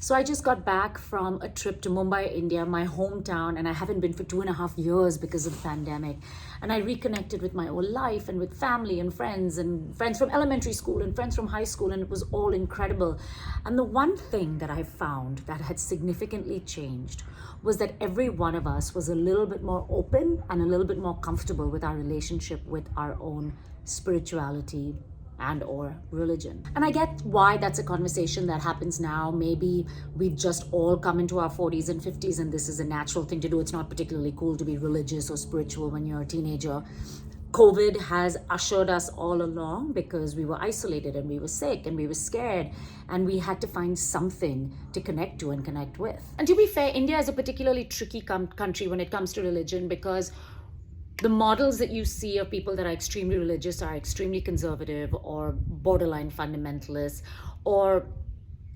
So I just got back from a trip to Mumbai, India, my hometown, and I haven't been for 2.5 years because of the pandemic. And I reconnected with my old life and with family and friends from elementary school and friends from high school, and it was all incredible. And the one thing that I found that had significantly changed was that every one of us was a little bit more open and a little bit more comfortable with our relationship with our own spirituality and or religion. And I get why that's a conversation that happens now. Maybe we've just all come into our 40s and 50s and this is a natural thing to do. It's not particularly cool to be religious or spiritual when you're a teenager. COVID has ushered us all along because we were isolated and we were sick and we were scared and we had to find something to connect to and connect with. And to be fair, India is a particularly tricky country when it comes to religion, because the models that you see of people that are extremely religious are extremely conservative or borderline fundamentalists or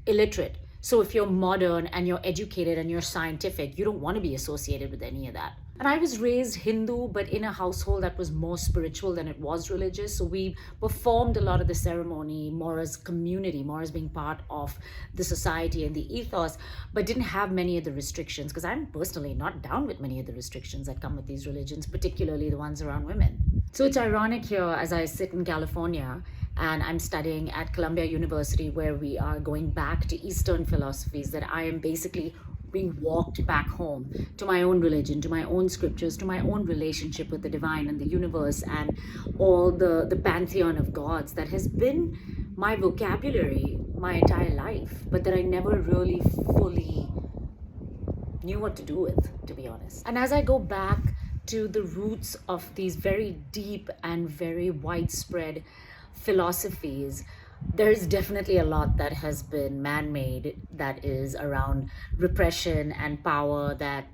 illiterate. So if you're modern and you're educated and you're scientific, you don't want to be associated with any of that. And I was raised Hindu, but in a household that was more spiritual than it was religious. So we performed a lot of the ceremony more as community, more as being part of the society and the ethos, but didn't have many of the restrictions, because I'm personally not down with many of the restrictions that come with these religions, particularly the ones around women. So it's ironic here as I sit in California and I'm studying at Columbia University, where we are going back to Eastern philosophies, that I am basically being walked back home to my own religion, to my own scriptures, to my own relationship with the divine and the universe and all the pantheon of gods that has been my vocabulary my entire life, but that I never really fully knew what to do with, to be honest. And as I go back to the roots of these very deep and very widespread philosophies, there's definitely a lot that has been man-made that is around repression and power, that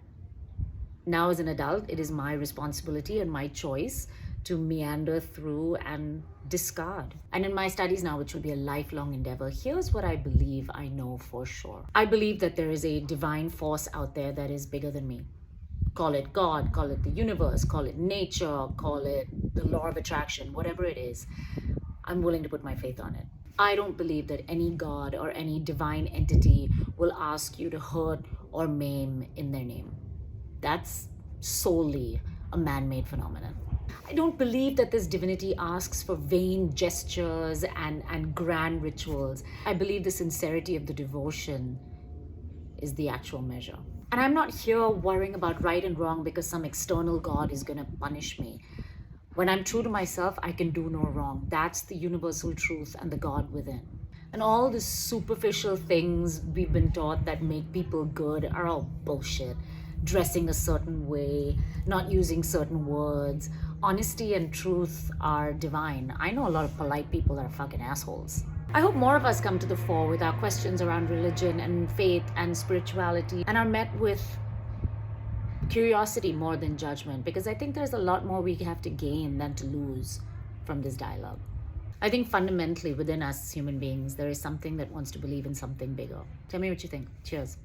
now as an adult, it is my responsibility and my choice to meander through and discard. And in my studies now, which will be a lifelong endeavor, here's what I believe I know for sure. I believe that there is a divine force out there that is bigger than me. Call it God, call it the universe, call it nature, call it the law of attraction, whatever it is. I'm willing to put my faith on it. I don't believe that any God or any divine entity will ask you to hurt or maim in their name. That's solely a man-made phenomenon. I don't believe that this divinity asks for vain gestures and grand rituals. I believe the sincerity of the devotion is the actual measure. And I'm not here worrying about right and wrong because some external God is going to punish me. When I'm true to myself, I can do no wrong. That's the universal truth and the God within. And all the superficial things we've been taught that make people good are all bullshit. Dressing a certain way, not using certain words. Honesty and truth are divine. I know a lot of polite people that are fucking assholes. I hope more of us come to the fore with our questions around religion and faith and spirituality and are met with curiosity more than judgment, because I think there's a lot more we have to gain than to lose from this dialogue. I think fundamentally within us human beings, there is something that wants to believe in something bigger. Tell me what you think. Cheers.